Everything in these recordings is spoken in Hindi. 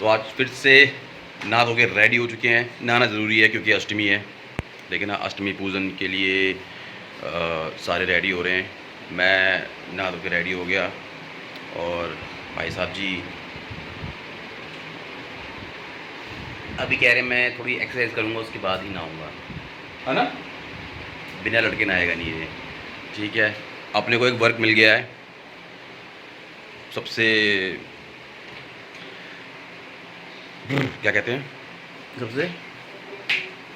तो आज फिर से नहा धो के रेडी हो चुके हैं। नहाना ज़रूरी है क्योंकि अष्टमी है, लेकिन अष्टमी पूजन के लिए सारे रेडी हो रहे हैं। मैं नहा धो के रेडी हो गया और भाई साहब जी अभी कह रहे हैं मैं थोड़ी एक्सरसाइज करूँगा उसके बाद ही नहाऊँगा, है ना। बिना लड़के नहाएगा नहीं ये, ठीक है। अपने को एक वर्क मिल गया है, सबसे क्या कहते हैं, सबसे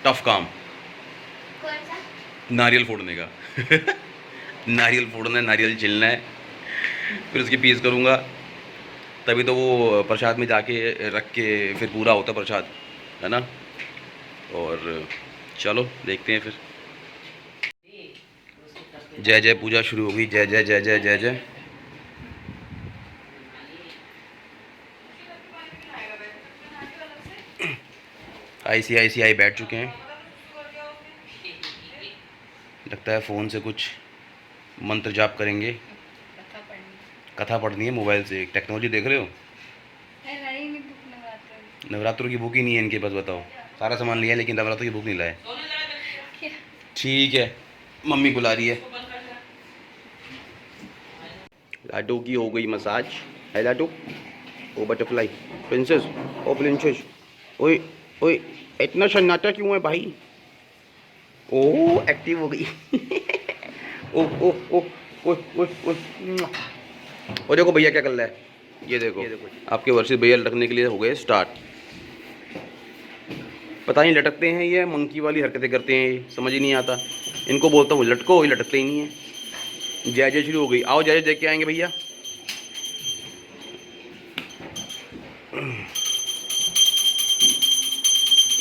टफ काम, कौन सा? नारियल फोड़ने का नारियल फोड़ना है, नारियल छिलना है, फिर उसकी पीस करूँगा, तभी तो वो प्रसाद में जाके रख के फिर पूरा होता प्रसाद, है ना। और चलो देखते हैं फिर। जय जय पूजा शुरू हो गई, जय जय जय जय जय जय। ICICI बैठ चुके हैं, लगता है फ़ोन से कुछ मंत्र जाप करेंगे। कथा पढ़नी है मोबाइल से, टेक्नोलॉजी देख रहे हो। नवरात्रों की बुक ही नहीं है इनके पास, बताओ। सारा सामान लिया लेकिन नवरात्रों की बुक नहीं लाए। ठीक है, मम्मी बुला रही है। लाडो की हो गई मसाज, है लाडो। ओ बटरफ्लाई, प्रिंसेस, ओ प्रिंसेस, ओए ओए इतना सन्नाटा क्यों है भाई। ओ एक्टिव हो गई ओ ओ ओ ओ ओ ओ देखो भैया क्या कर रहा है, ये देखो आपके वर्षित भैया लटकने के लिए हो गए स्टार्ट। पता नहीं लटकते हैं ये मंकी वाली हरकतें करते हैं, ये समझ ही नहीं आता। इनको बोलता हूँ लटको, ये लटकते ही नहीं है। जय जय शुरू हो गई, आओ जय जय देख के आएंगे भैया।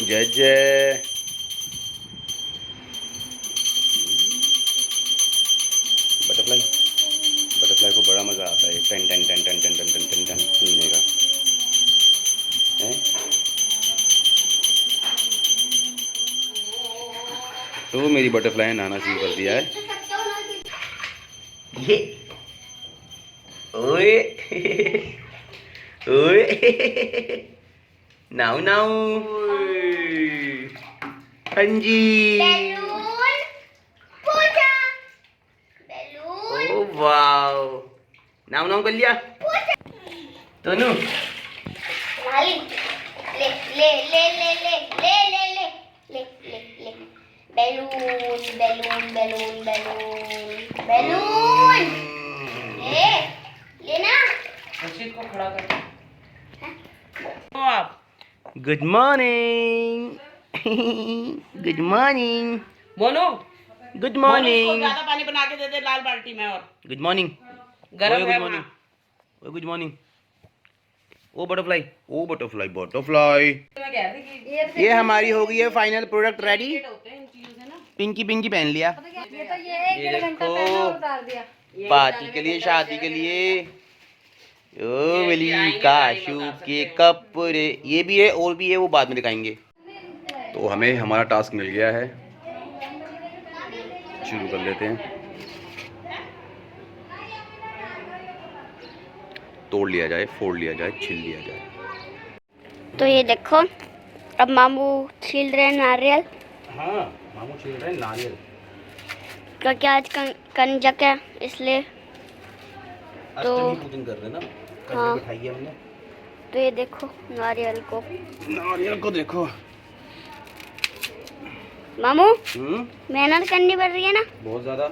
जय जय। बटरफ्लाई, बटरफ्लाई को बड़ा मज़ा आता है टन टन टन टन टन टन टन टन टन सुनने का, है। तो मेरी बटरफ्लाई ने नहाना शुरू कर दिया है ये। ओए ओए नाउ नाउ, हाँ जी। ओ वाओ, नाउ नाउ कर लिया तनु। ले ले ले ले ले ले ले ले ले ले ले ले balloon balloon balloon balloon balloon ले लेना। रशीद को खड़ा कर आप। गुड मॉर्निंग गुड मॉर्निंग बोलो, गुड इसको मॉर्निंग ज्यादा पानी बना के दे दे लाल बाल्टी में। और गुड मॉर्निंग, गरम है good morning, good morning. Oh butterfly, oh butterfly butterfly. ये हमारी हो गई है final product ready. Pinky Pinky पहन लिया, ये देखो पार्टी के लिए, शादी के लिए। ओ मिली काशू के कपड़े, ये भी है और भी है, वो बाद में दिखाएंगे। तो हमें हमारा टास्क मिल गया है, शुरू कर लेते हैं। तोड़ लिया जाए, फोड़ लिया जाए, छिल लिया जाए। तो ये देखो अब मामू छील रहे हैं नारियल। हाँ मामू छिल रहे हैं नारियल, क्योंकि आज कंजक है इसलिए। तो अष्टमी पूजन कर रहे हैं ना, कल हाँ। बिठाई है हमने। तो ये देखो नारियल को, नारियल को देखो। मामू मेहनत करनी पड़ रही है ना बहुत ज़्यादा,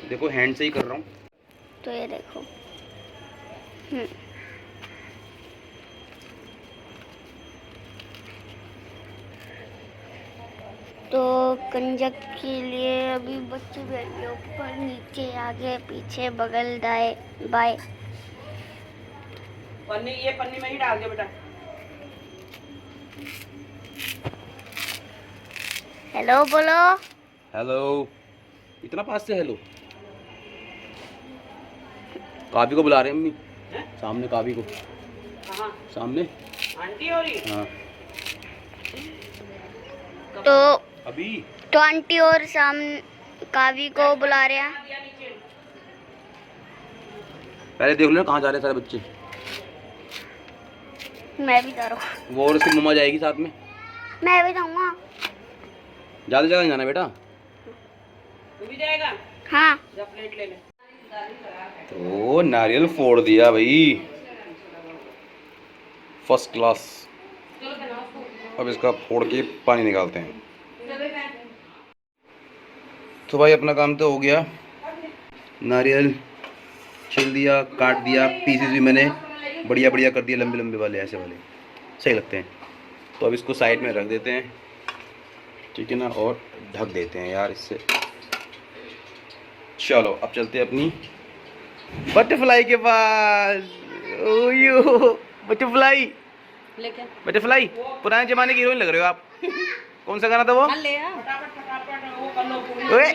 देखो हैंड से ही कर रहा हूँ। तो ये देखो तो कंजक के लिए अभी बच्चे बैठे ऊपर नीचे आगे पीछे बगल दाएं बाएं। पन्नी, ये पन्नी में ही डाल दो बेटा। हेलो बोलो। हेलो, इतना पास से हेलो। काबी को बुला रहे हैं मम्मी, सामने काबी को, कहाँ? सामने आंटी हो रही है? हाँ तो अभी तो आंटी और कावी को बुला रहे हैं। पहले देख लो कहाँ जा रहे हैं सारे बच्चे। मैं भी जा रहा हूँ। वो और उसकी मम्मा जाएगी साथ में। मैं भी जाऊँगा। ज़्यादा जगह नहीं जाना बेटा। तू भी जाएगा? हाँ। जा प्लेट ले ले। तो नारियल फोड़ दिया भाई, फर्स्ट क्लास। अब इसका फोड़ के पानी निकालते हैं। तो भाई अपना काम तो हो गया। नारियल छिल दिया, काट दिया, पीसेस भी मैंने बढ़िया बढ़िया कर दिए, लंबे लंबे वाले, ऐसे वाले सही लगते हैं। तो अब इसको साइड में रख देते हैं, ठीक है ना, और ढक देते हैं यार इससे। चलो अब चलते हैं अपनी बटरफ्लाई के पास। ओयो बटरफ्लाई, लेके बटरफ्लाई पुराने जमाने की हीरोइन लग रहे हो आप। कौन सा गाना था वो? ले आ फटाफट फटाफट वो कर लो पूरी। ओए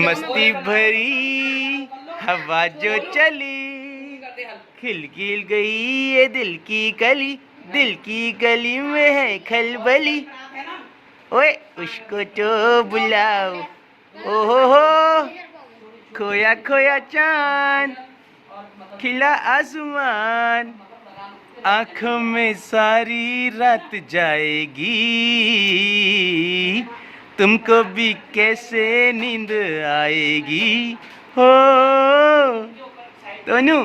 मस्ती भरी हवा जो चली, खिल खिल गई ये दिल की कली, दिल की गली में है खलबली। ओए उसको तो बुलाओ, ओहो हो खोया खोया चांद, खिला आसमान, आँखों में सारी रात जाएगी, तुमको भी कैसे नींद आएगी हो तनु,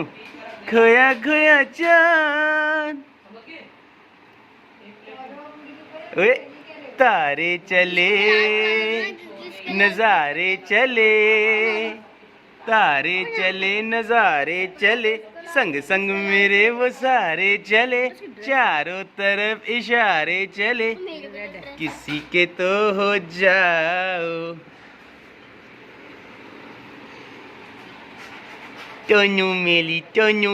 खोया खोया चांद। ओए तारे चले नजारे चले, तारे चले नजारे चले, संग संग मेरे वो सारे चले, चारों तरफ इशारे चले, किसी के तो हो जाओ। टोनू मेली टोनू।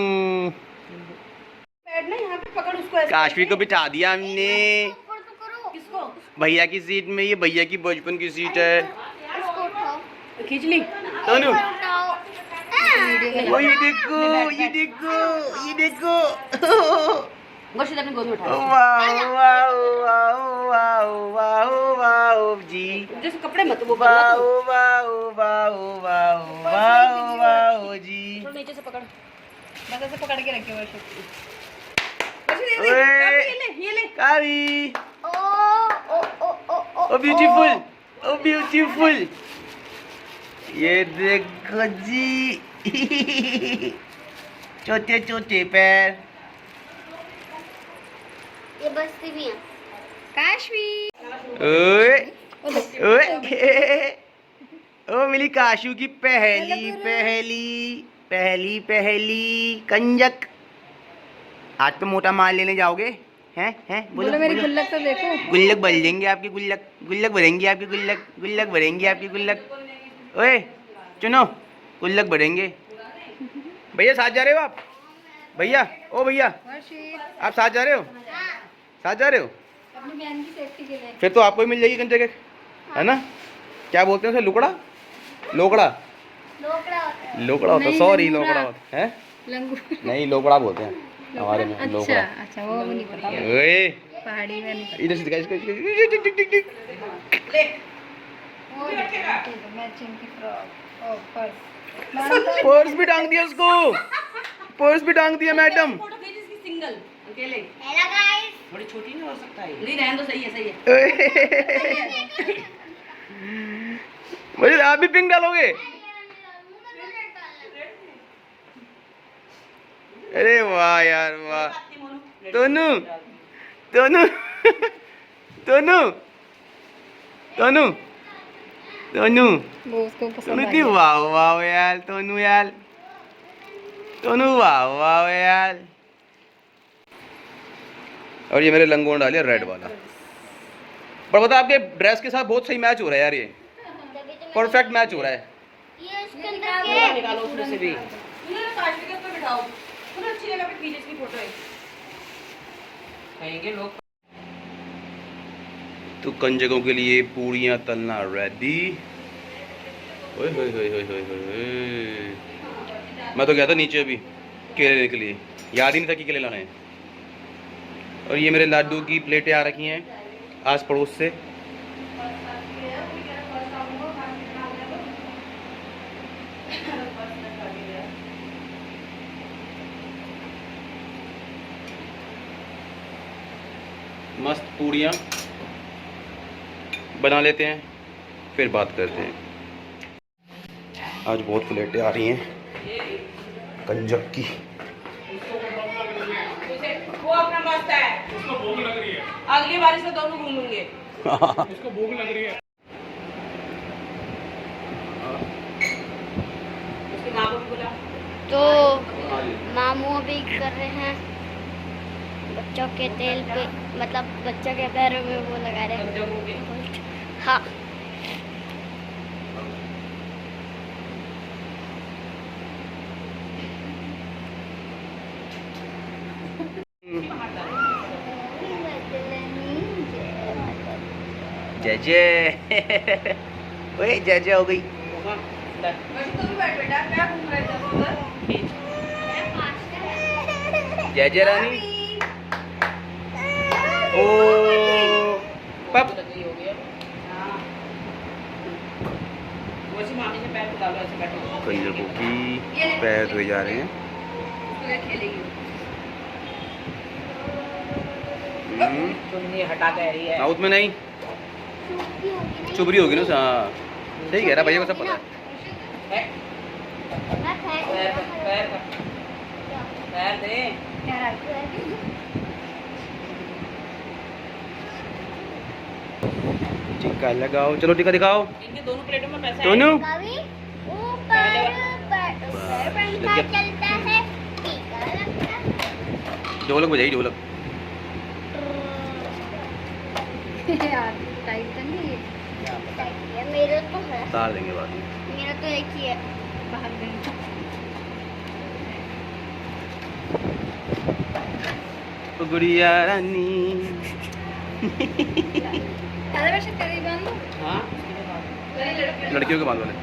बैठ ना यहाँ पे, पकड़ उसको ऐसे। काशवी को बिठा दिया हमने किसको? भैया की सीट में, ये भैया की बचपन की सीट है। खींच ली। टोनू उठाओ। वो ये देखो ये देखो ये देखो। गुरशीद अपनी गोद में उठा। Wow wow wow wow wow wow जी, जैसे कपड़े मत वो wow wow wow wow wow wow जी। नीचे से पकड़, बस ऐसे पकड़ के रखे हुए। ओए ये ले कावी, ओ ओ ओ ओ ओ ओ ब्यूटीफुल, ओ ब्यूटीफुल। ये देखो जी छोटे छोटे पैर। ये बस्ती भी है। काशवी। ओए ओए ओ मिली काशू की पहली पहली पहली पहली कंजक। आज तो मोटा माल लेने जाओगे हैं? बोलो मेरी गुल्लक तो देखो। गुल्लक भर देंगे आपकी, गुल्लक गुल्लक भरेंगे आपकी, गुल्लक गुल्लक भरेंगे आपकी गुल्लक। ओए चुनो गुल्लक भरेंगे। भैया साथ जा रहे हो आप? भैया ओ भैया आप साथ जा रहे हो? साथ जा रहे हो? अपनी बहन की सेफ्टी के लिए। फिर तो आपको ही मिल जाएगी कंजक, है ना? क्या बोलते हैं उसे, लुकड़ा? लोकड़ा? लोकड़ा होता है। लोकड़ा होता है, सॉरी लोकड़ा होता है। लंगूर। नहीं लोकड़ा बोलते हैं हमारे में, लोकड़ा। अच्छा वो नहीं पता, ओए पहाड़ी में नहीं इधर से दिखा इसको। मैचिंग की फ्रॉक और पर्स। पर्स भी टांग दिया उसको, पर्स भी टांग दिया मैडम। फोटो खींच इसकी सिंगल अकेले। Hello guys. बड़ी छोटी नहीं हो सकता है। नहीं रहने दो, सही है सही है। मुझे आप भी पिंक डालोगे? अरे वाह यार वाह। तोनू तोनू तोनू तोनू तोनू वो उसको पसंद तोनू आ की गया। वाह वाह यार, तोनू यार, तोनू वाह वाह यार। और ये मेरे लंगोट डालिए रेड वाला। पर बता आपके ड्रेस के साथ बहुत सही मैच हो रहा है यार, ये परफेक्ट मैच हो रहा है। ये इसके अंदर के निकालो उसमें से भी। काशवी के ऊपर बिठाओ, थोड़ा अच्छी जगह पे खींच इसकी फोटो है। कहेंगे लोग। तो कंजकों के लिए पूड़ियाँ तलना रेडी। ओए होए होए होए होए होए। मैं तो गया था नीचे अभी केले लेने के लिए, याद ही नहीं था कि केले लाने हैं। और ये मेरे लाडू की प्लेटें आ रखी हैं आस पड़ोस से। मस्त पूड़ियाँ बना लेते हैं, फिर बात करते हैं। आज बहुत प्लेटें आ रही हैं कंजक की। वो अपना मस्त है, उसको भूख लग रही है, अगली बार से दोनों घूमेंगे। उसको भूख लग रही है। उसकी माँ को भी बुला। तो मामू अभी कर रहे हैं बच्चों के तेल पे, मतलब बच्चों के पैरों में वो लगा रहे हैं। हाँ जय जय। ओए जय जय हो गई। वैसे तो भी बैठ बेटा, क्या घूम रहे थे उधर? जय जय रानी। ओ पप हाँ। वैसे मामी से पैर उठा लो, ऐसे बैठो। कंजकों की पैर धोए जा रहे हैं। उसको क्या खेलेगी? हम्म, हटा कह रही है। साउथ में नहीं, चुबरी होगी ना। हाँ सही कह रहा, भैया को सब पता है। पैर दे। टीका लगाओ, चलो टीका दिखाओ। इनके दोनों प्लेटों में पैसा है। दोनों चलता है, टीका लगता है। ढोलक बजाई, ढोलक। यार टाइट तो नहीं है। मेरा तो है, तार देंगे बाद में। मेरा तो एक ही है। बाहर गई। ओ गुड़िया रानी। अरे वैसे तेरी बांध दो। हाँ। लड़कियों के बांध वाले।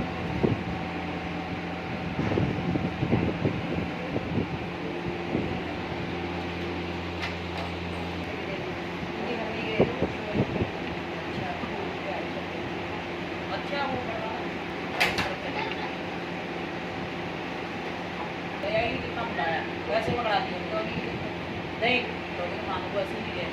अच्छा वो कितना बुलाया, वैसे पकड़ा दिया नहीं तो मानो को ऐसे नहीं है।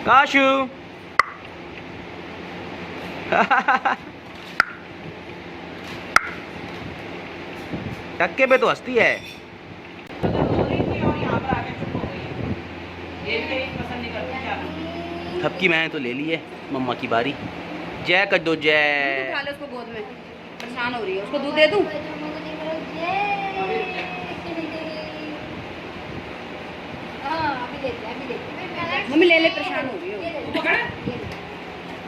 काशू। टक्के पे तो हंसती है। थपकी मैंने तो ले ली है, मम्मा की बारी। जय कर दो, जय। उठा ले उसको गोद में, परेशान हो रही है, उसको दूध दे दूं? मम्मी ले ले, परेशान हो रही है। तू पकड़,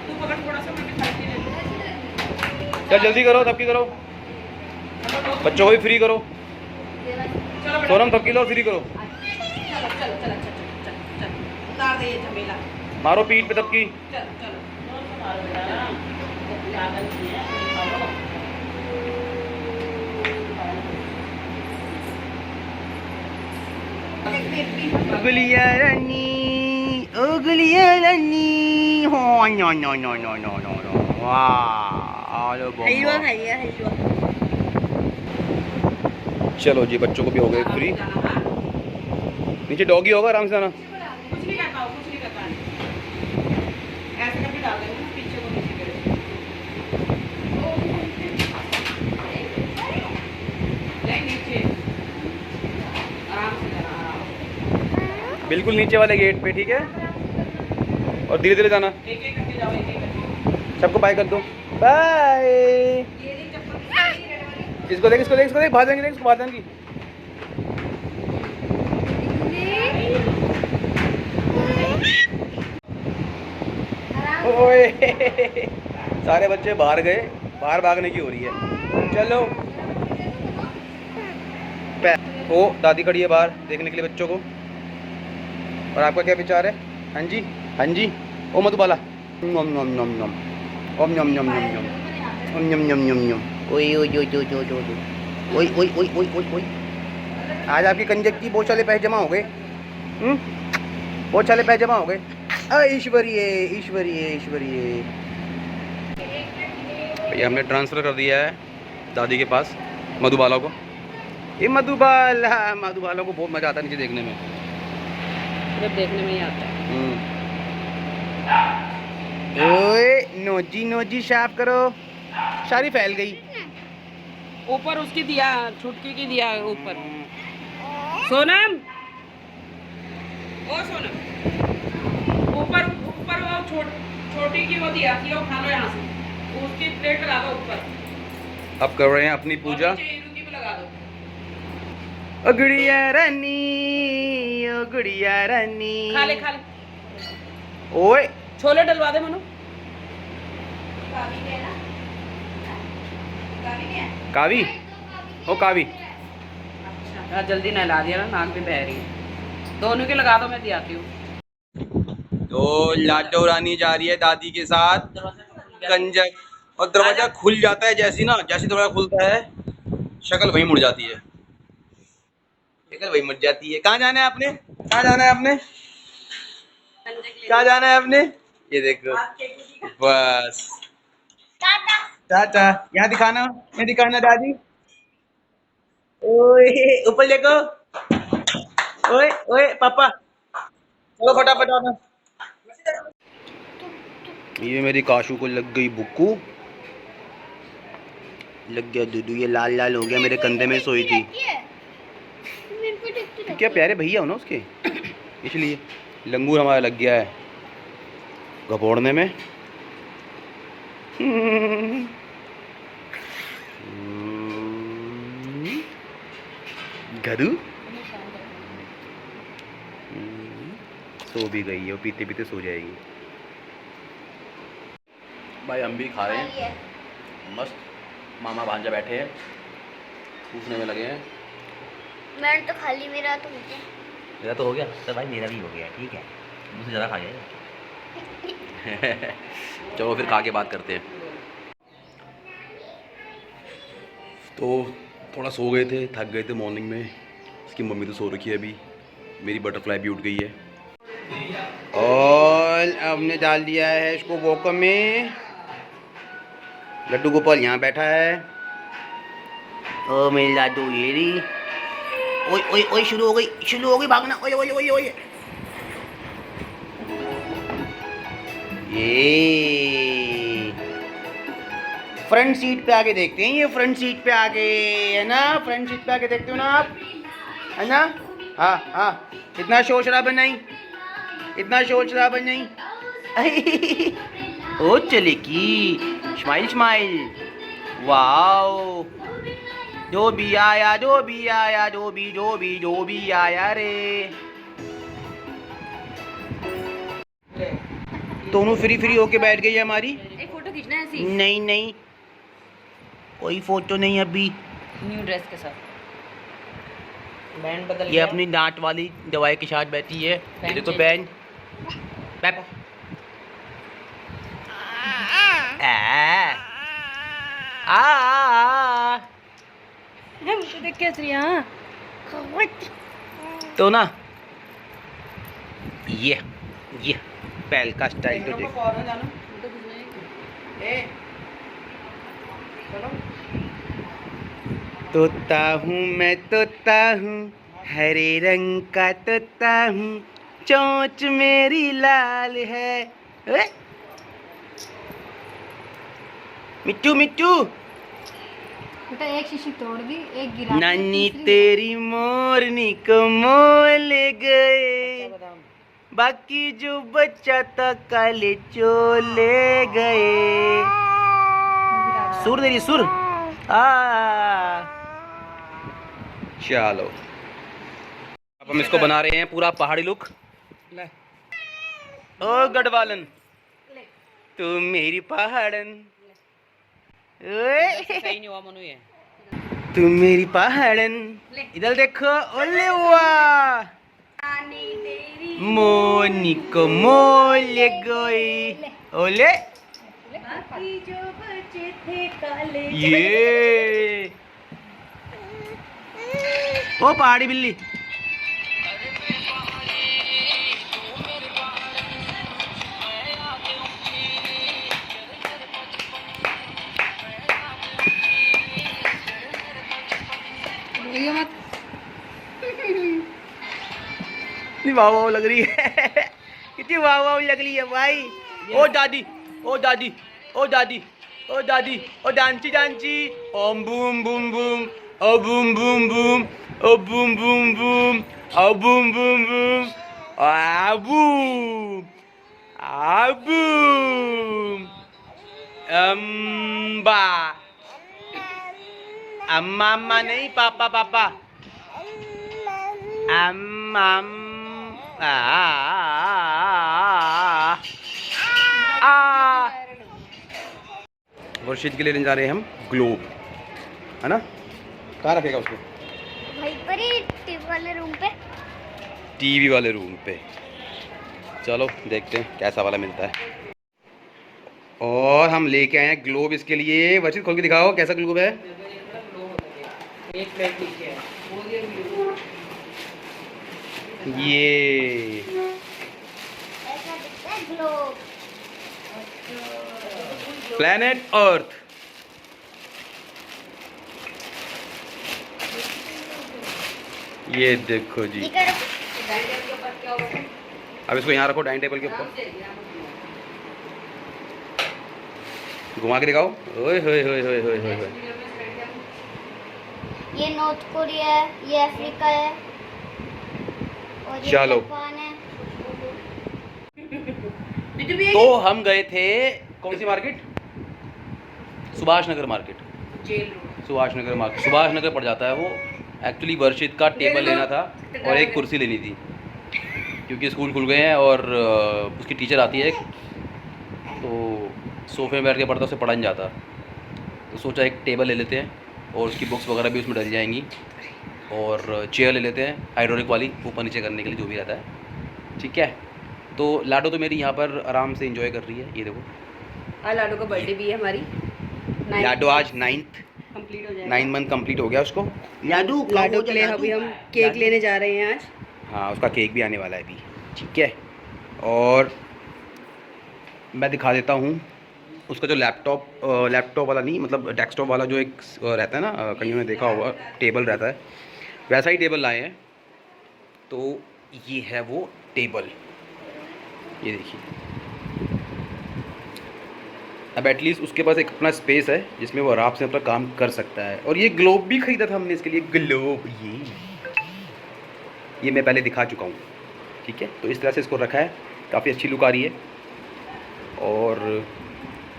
तू पकड़ थोड़ा सा, मैं खाती ले लूं। चल जल्दी करो, थपकी करो, बच्चों को भी फ्री करो। चलो बेटा, सोनम थपकी लो, फ्री करो। चलो चलो चलो चल चल चल, उतार दे ये झमेला। मारो पीठ पे थपकी। चल चलो मारो बेटा, ज्यादा नहीं है, मारो। गुलिया रानी, ओ गुलिया रानी। हो no no no no no no no. वाह आलो हलवा बम्बा। खाइए, हलवा। चलो जी, बच्चों को भी हो गए फ्री। नीचे डॉगी होगा, आराम से आना। कुछ नहीं करता, कुछ नहीं करता। ऐसे करके डाल देंगे पीछे को, नीचे करे। नहीं नीचे, आराम से जाना, आराम से। बिल्कुल नीचे वाले गेट पे, ठीक है। और धीरे धीरे जाना। एक एक करके जाओ, एक एक करके। सबको बाय कर दो, बाय। ये देख चप्पल किसकी है, रेड वाली? इसको देख, इसको देख, इसको देख, बाहर जाएंगे, देख इसको, बाहर जाएंगी। ओए सारे बच्चे बाहर गए, बाहर भागने की हो रही है। चलो ओ दादी खड़ी है बाहर देखने के लिए बच्चों को। और आपका क्या विचार है? हाँ जी, हाँ जी। ओ मधुबाला, नम नम नम नम ओम नम नम नम नम ओम नम नम नम नम। ओए ओए ओए ओए ओए ओए ओए ओए ओए ओए ओए ओए। आज आपकी कंजक की बहुत सारे पैसे जमा हो गए। बहुत सारे पैसे जमा हो गए। ईश्वरीय ईश्वरीय ईश्वरीय। भैया हमने ट्रांसफ़र कर दिया है दादी के पास मधुबाला को। ये मधुबाला, मधुबाला को बहुत मज़ा आता है नीचे देखने में। जब देखने में ही आता है। ओए नोजी नोजी साफ करो, सारी फैल गई। ऊपर उसकी दिया, छुटकी की दिया ऊपर। सोनम, ओ सोनम, ऊपर ऊपर वो छोटी की वो दिया थी, वो खा लो यहाँ से। उसकी प्लेट लगा दो ऊपर। अब कर रहे हैं अपनी पूजा। और नीचे ईरू की भी लगा दो। ओ गुड़िया रानी, ओ गुड़िया रानी। खा ले खा ले। ओए छोले डलवा दे मनु। कावी, ओ कावी। अच्छा जल्दी नहला दिया ना, नाक भी बह रही है। दोनों के लगा दो, मैं दियाती हूँ। तो लाडो रानी जा रही है दादी के साथ कंजक, और दरवाजा खुल जाता है जैसी ना, जैसी दरवाजा खुलता है शक्ल वहीं मुड़ जाती है, शक्ल वहीं मुड़ जाती है। कहाँ जाना है आपने, कहाँ जाना है आपने, कहाँ जाना है आपने? ये देखो बस टाटा। यहाँ दिखाना, यहाँ दिखाना दादी। ओए ऊपर देखो, ओए ओए पापा, चलो फटाफट आना। ये मेरी काशू को लग गई बुक्कू, लग गया दूधू, ये लाल लाल हो गया, मेरे कंधे में सोई थी। क्या प्यारे भैया हो ना उसके, इसलिए लंगूर हमारा लग गया है घपोड़ने में। गधू सो भी गई है, वो पीते पीते सो जाएगी। भाई हम भी खा रहे हैं मस्त, मामा भांजा बैठे हैं पूछने में लगे हैं। मैंने तो खा ली, मेरा तो मेरा तो हो गया तो भाई मेरा भी हो गया, ठीक है, मुझसे ज़्यादा खा जाएगा। चलो फिर खा के बात करते हैं। तो थोड़ा सो गए थे, थक गए थे मॉर्निंग में। इसकी मम्मी तो सो रखी है अभी, मेरी बटरफ्लाई भी उठ गई है। और हमने डाल दिया है इसको वॉकर में। लड्डू गोपाल यहाँ बैठा है। ओ मेरी लाडू ये रही। ओए ओए ओए शुरू हो गई भागना। ओए ओए ओए ओए ये फ्रंट सीट पे आके देखते हैं, ये फ्रंट सीट पे आके, है ना, फ्रंट सीट पे आके देखते हो ना आप, है ना। हाँ हाँ, इतना शोर शराबा नहीं, इतना शोर शराबा नहीं। ओ चले की स्माइल स्माइल, वाओ, जो भी आया जो भी आया जो भी आया रे। दोनों फ्री होके बैठ गई है हमारी। एक फोटो खींचना है ऐसी। नहीं नहीं कोई फोटो नहीं अभी। न्यू ड्रेस के साथ बैंड बदल ये गया। अपनी डांट वाली दवाई के साथ बैठी है। ये देखो बैंड मुझे देख के हंस रही है। तो ना ये पहल का स्टाइल तो देख। तोता हूँ मैं, तोता हूँ, हरे रंग का तोता हूँ, चोंच मेरी लाल है। मिट्टू मिट्टू बेटा एक शीशी तोड़ दी, एक गिरा दी, नानी तीसरी तेरी मोरनी को मोल गए, बाकी जो बच्चा था काले चोले गए। सुर तेरी सुर। चलो अब हम इसको बना रहे हैं पूरा पहाड़ी लुक। ओ गढ़वालन तू मेरी पहाड़न, सही नहीं हुआ मनु ये। तू मेरी पहाड़न, इधर देखो। ओले वाह, मोनी को मोल गई। ओले बाकी जो बचे थे काले ये ओ पहाड़ी बिल्ली ये मत कितनी वाह वाह लग रही है कितनी वाह वाह लग रही है भाई। ओ दादी ओ दादी ओ दादी ओ दादी ओ डांची डांची ओम बूम बूम बूम ओ बूम बूम बूम ओ बूम बूम बूम ओ बूम बूम बूम आ बूम आ बूम अम्बा अम्मा अम्मा नहीं पापा पापा वर्षित के लिए लेने जा रहे हैं हम ग्लोब, है ना? कहाँ रखेगा उसको? भाई पर ही टीवी वाले रूम पे। टीवी वाले रूम पे। चलो देखते हैं कैसा वाला मिलता है। और हम लेके आए हैं ग्लोब इसके लिए। वर्षित खोल के दिखाओ कैसा ग्लोब है। एक प्लेट नीचे है ये ऐसा दिखता है ग्लोब। Planet earth. ये देखो जी। अब इसको यहाँ रखो डाइनिंग टेबल के ऊपर, घुमा के दिखाओ। ओए होए होए होए होए होए होए। ये नॉर्थ कोरिया है, ये अफ्रीका है और ये चलो। जापान है। तो हम गए थे कौन सी market? Subhash Nagar market. Subhash Nagar market, Subhash Nagar पड़ जाता है वो। एक्चुअली वर्षित का टेबल लेना था और एक कुर्सी लेनी थी, क्योंकि स्कूल खुल गए हैं और उसकी टीचर आती है तो सोफे में बैठ के पढ़ता, उसे पढ़ा नहीं जाता। तो सोचा एक टेबल ले लेते हैं और उसकी बुक्स वगैरह भी उसमें डल जाएंगी, और चेयर ले लेते हैं हाइड्रोलिक वाली, ऊपर नीचे करने के लिए जो भी रहता है। ठीक है, तो लाडो तो मेरी यहाँ पर आराम से एंजॉय कर रही है। ये देखो आज लाडो का बर्थडे भी है हमारी। लाडो आज 9th कंप्लीट हो जाएगा। 9 मंथ कंप्लीट हो गया उसको। लाडू लाडो के लिए अभी हम केक लेने जा रहे हैं आज। हाँ, उसका केक भी आने वाला है अभी। ठीक है, और मैं दिखा देता हूँ उसका जो लैपटॉप वाला नहीं, मतलब डेस्कटॉप वाला जो एक रहता है ना, कहीं में देखा होगा टेबल रहता है, वैसा ही टेबल लाए हैं। तो ये है वो टेबल, ये देखिए। अब एटलीस्ट उसके पास एक अपना स्पेस है जिसमें वो आराम से अपना काम कर सकता है। और ये ग्लोब भी ख़रीदा था हमने इसके लिए, ग्लोब। ये मैं पहले दिखा चुका हूँ। ठीक है, तो इस तरह से इसको रखा है, काफ़ी अच्छी लुक आ रही है। और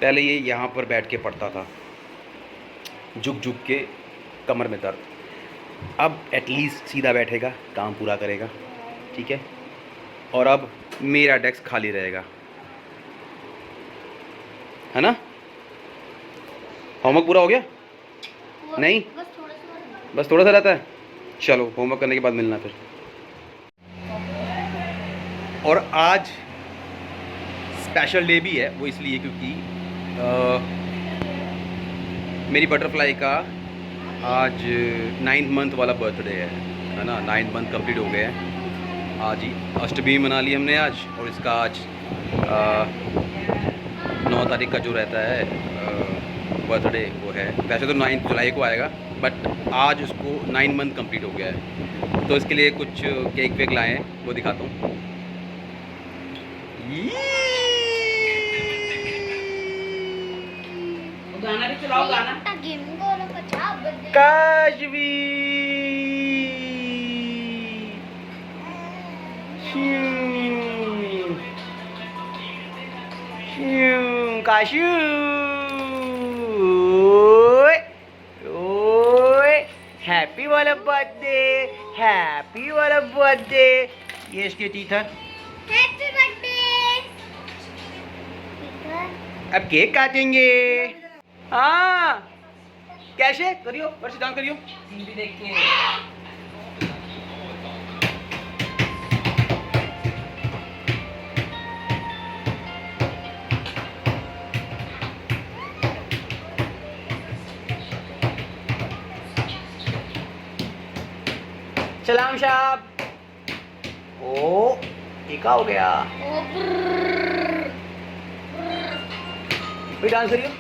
पहले ये यहाँ पर बैठ के पढ़ता था, झुक झुक के, कमर में दर्द। अब एटलीस्ट सीधा बैठेगा, काम पूरा करेगा। ठीक है, और अब मेरा डेस्क खाली रहेगा, है ना? होमवर्क पूरा हो गया? नहीं, बस थोड़ा सा रहता है। चलो, होमवर्क करने के बाद मिलना फिर। और आज स्पेशल डे भी है, वो इसलिए क्योंकि मेरी बटरफ्लाई का आज 9th मंथ वाला बर्थडे है ना। 9 मंथ कंप्लीट हो गए हैं। आज ही अष्टमी मना ली हमने आज, और इसका आज 9 तारीख का जो रहता है बर्थडे वो है। वैसे तो 9 जुलाई को आएगा, बट आज उसको 9 मंथ कंप्लीट हो गया है। तो इसके लिए कुछ केक वेक लाए हैं, वो दिखाता हूँ। गाना भी चलाओ, गाना। काशवी काशू हैप्पी वाला बर्थडे, हैप्पी वाला बर्थडे। ये इसके टीचर। Happy birthday. अब केक काटेंगे। हाँ, कैसे करियो, वर्षित डाउन करियो। टीवी देख के सलाम साहब। ओ ये क्या हो गया? कोई डांस करियो।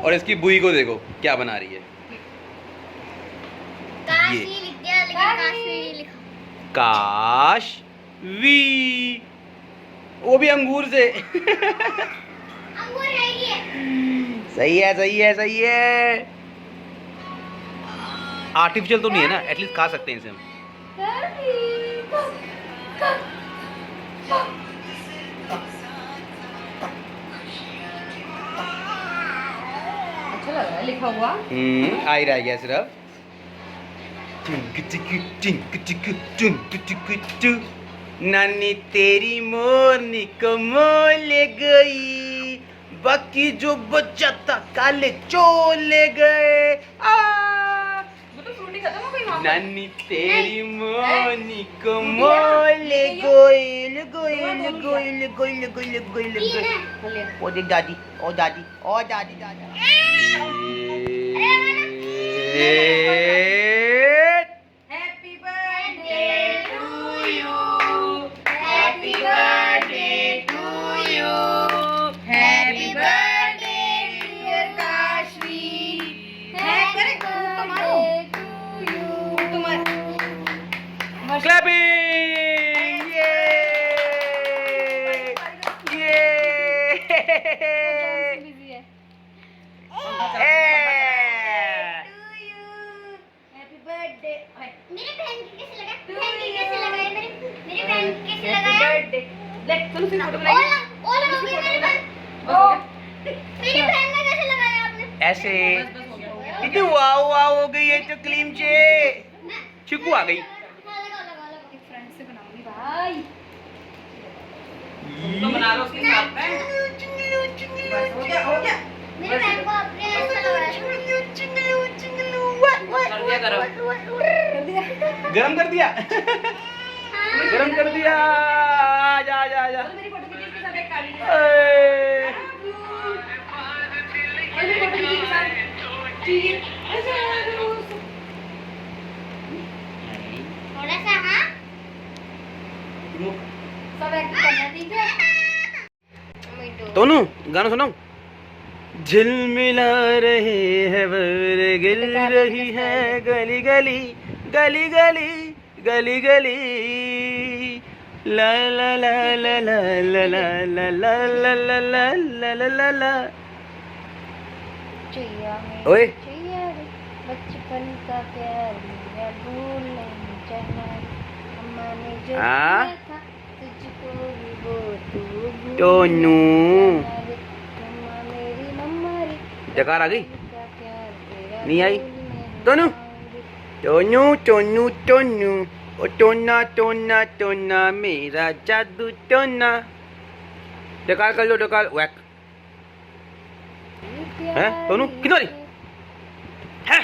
और इसकी बुई को देखो क्या बना रही है। काशी ये। लिख दिया लेकिन काशी नहीं लिखा। काशवी, वो भी अंगूर से। अंगूर है ये। सही है सही है सही है। आर्टिफिशियल तो नहीं है ना, एटलीस्ट खा सकते हैं इसे हम। अच्छा लग रहा है लिखा हुआ। आ ही रह गया सिर्फ। नानी तेरी मोरनी को मोल गई, बाकी जो बच्चा था काले चोले गए। वो तो फ्रूटी खत्म हो गई वहाँ पर। नानी तेरी मोरनी को मोल गोइल गोइल गोइल गोइल गोइल गोइल गोइल। ओ देख दादी, ओ दादी, ओ दादी दादा। Happy birthday to you. Happy birthday to you. Happy birthday dear Kashvi. Happy birthday to you. तुम्हारा Clapping! Yay! बिजी है। Happy birthday. मेरे बहन की कैसे लगा? बहन की कैसे लगा ये मेरी बहन की कैसे लगा Happy यार? birthday. देख चलो फिर फोटो बनाएंगे। ओला हो गई मेरी बहन। मेरी बहन में कैसे लगाया आपने? ऐसे बस हो गया। इतनी वाव वाव हो गई है तो क्लीम से चिकू आ गई। लगा। फ्रेंड से बनाऊंगी भाई। तो बना लो उसके साथ में। बस हो गया। मेरी बहन को आपने ऐसा लगाया। कर दिया गरम। गरम कर दिया। गरम कर दिया। आजा आजा आजा। मेरी फोटो खींची इसके साथ एक काली। ए, और मेरी फोटो खींची इसके साथ। ठीक है। थोड़ा सा हाँ। सब एक्टिंग करना ठीक है। तोनू गाना सुनाओ। झिलमिला रहे है वर गिर रही है गली गली गली गली गली गली ला ला ला ला ला ला ला ला ला ला ला ला ला ला ला ला। चैया में ओए चैया रे, बचपन का प्यार मेरा भूल नहीं जाना। अम्मा ने जो हाँ? दिया था तुझको भी वो तू भूल टोनू नहीं जाना रे। अम्मा मेरी मम्मा रे, डकार आ गई? बचपन का प्यार तेरा नहीं आई? भूल नहीं टोनू? जाऊंगी। टोनू टोनू टोनू ओ टोना टोना टोना मेरा जादू टोना। डकार कर लो डकार। वैक हैं टोनू किधर वाली है?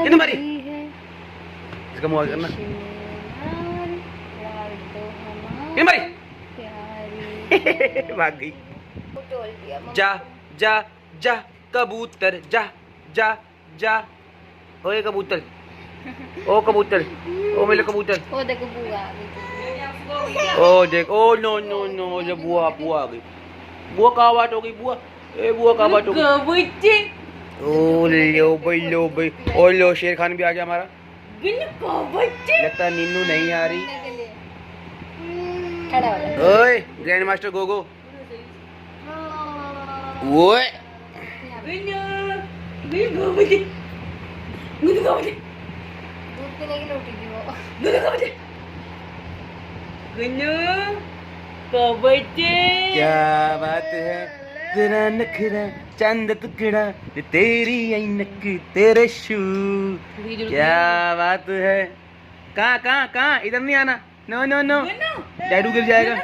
कितनी मारी? इसका मुआवजा करना। कितनी मारी? भाग गई। जा जा जा कबूतर जा जा जा। ओए कबूतर, ओ कबूतर, ओ मेरे कबूतर। ओ देखो बुआ आ गई। ओ देख, ओ नो नो नो, ये बुआ बुआ आ गई। बुआ कहाँ बात हो गई? बुआ ए बुआ कहाँ बात हो गई? ओ लो भाई ओ लो शेर खान भी आ गया हमारा। लगता है नीनू नहीं आ रही। खड़ा हो जा। ओए ग्रैंड मास्टर गोगो। ओए दूध पीने के लिए उठी थी वो। क्या बात है, तेरा नखरा चंद टुकड़ा तेरी ऐनक तेरे शू, क्या बात है। कहाँ कहाँ कहाँ, इधर नहीं आना, नो नो नो, डैडू गिर जाएगा।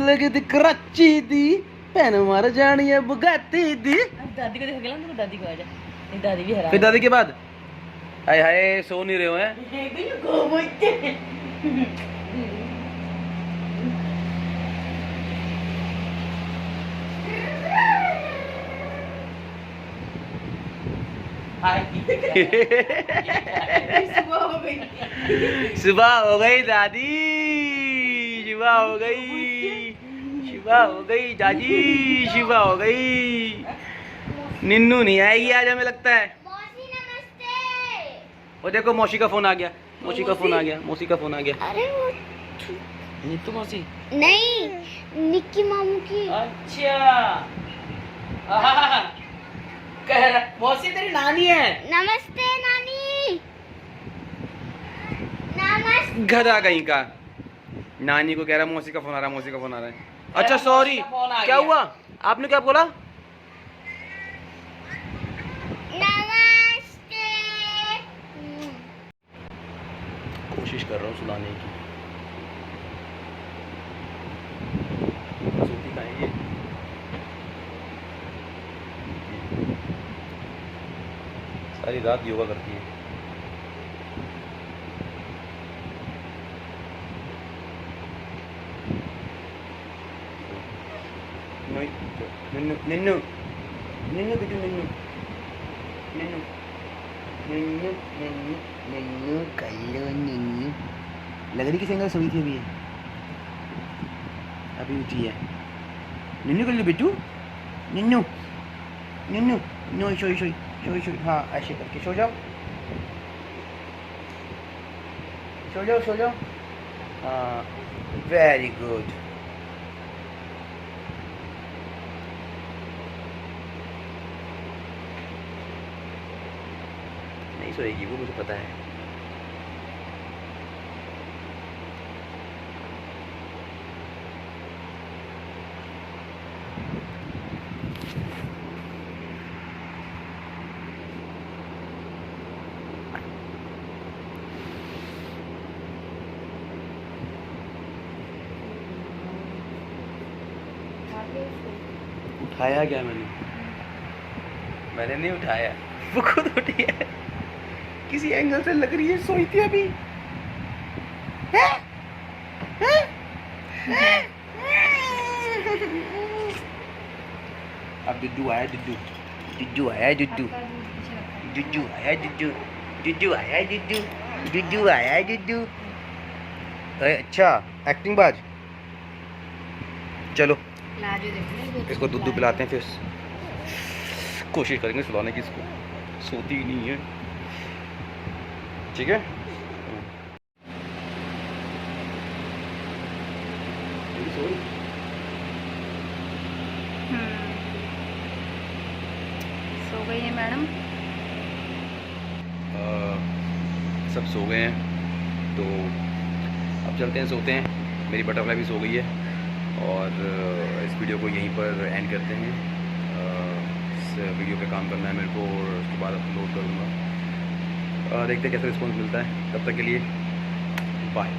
लगे कराची दी भैन मार जानी है बुगाती दी। दादी को देख के दादी को आ जा, दादी भी हरा। फिर दादी के बाद हाय हाय सो नहीं रहे हो हैं। सुबह हो गई दादी, सुबह हो गई, सुबह हो गई दादी, सुबह हो गई। निन्नू नहीं आएगी आज हमें लगता है। मौसी नमस्ते। वो देखो मौसी का फोन आ गया, मौसी का फोन आ गया, मौसी का फोन आ गया। अरे वो नीतू मौसी नहीं, निक्की मामू की। अच्छा कह रहा मौसी तेरी नानी है। नमस्ते नानी। नमस्ते। गधा कहीं का, नानी को कह रहा मौसी का फोन आ रहा है, मौसी का फोन आ रहा है। अच्छा सॉरी, क्या हुआ, आपने क्या बोला? नमस्ते। कोशिश कर रहा हूँ सुलाने की। सोती कहाँ है ये? सारी रात योगा करती है। निन्नू निन्नू निन्नू बिटू निन्नू निन्नू निन्नू निन्नू निन्नू कल्लो निन्नू। लग रही कि सिंगल सोई थी अभी, अभी उठी है। निन्नू कल्लो बिटू, निन्नू निन्नू नो शोई शोई शोई शोई। हाँ ऐसे करके सो जाओ, सो जाओ सो जाओ। हाँ वेरी गुड। नहीं सोएगी वो, मुझे पता है। उठाया क्या मैंने नहीं उठाया, वो खुद उठी है। किसी एंगल से लग रही है सोई थी अभी। है? है? है? अब दुद्दू आया, दुद्दू दुद्दू आया, दुद्दू दुद्दू आया, दुद्दू दुद्दू आया, दुद्दू दुद्दू आया, दुद्दू। अच्छा एक्टिंग बाज। चलो इसको दूध पिलाते हैं, फिर कोशिश करेंगे सुलाने की। इसको सोती ही नहीं है, ठीक है। सो गई है मैडम। सब सो गए हैं, तो अब चलते हैं, सोते हैं। मेरी बटरफ्लाई भी सो गई है, और इस वीडियो को यहीं पर एंड करते हैं। इस वीडियो पे काम करना है मेरे को, और उसके बाद अपलोड करूँगा। देखते हैं कैसा रिस्पॉन्स मिलता है। तब तक के लिए बाय।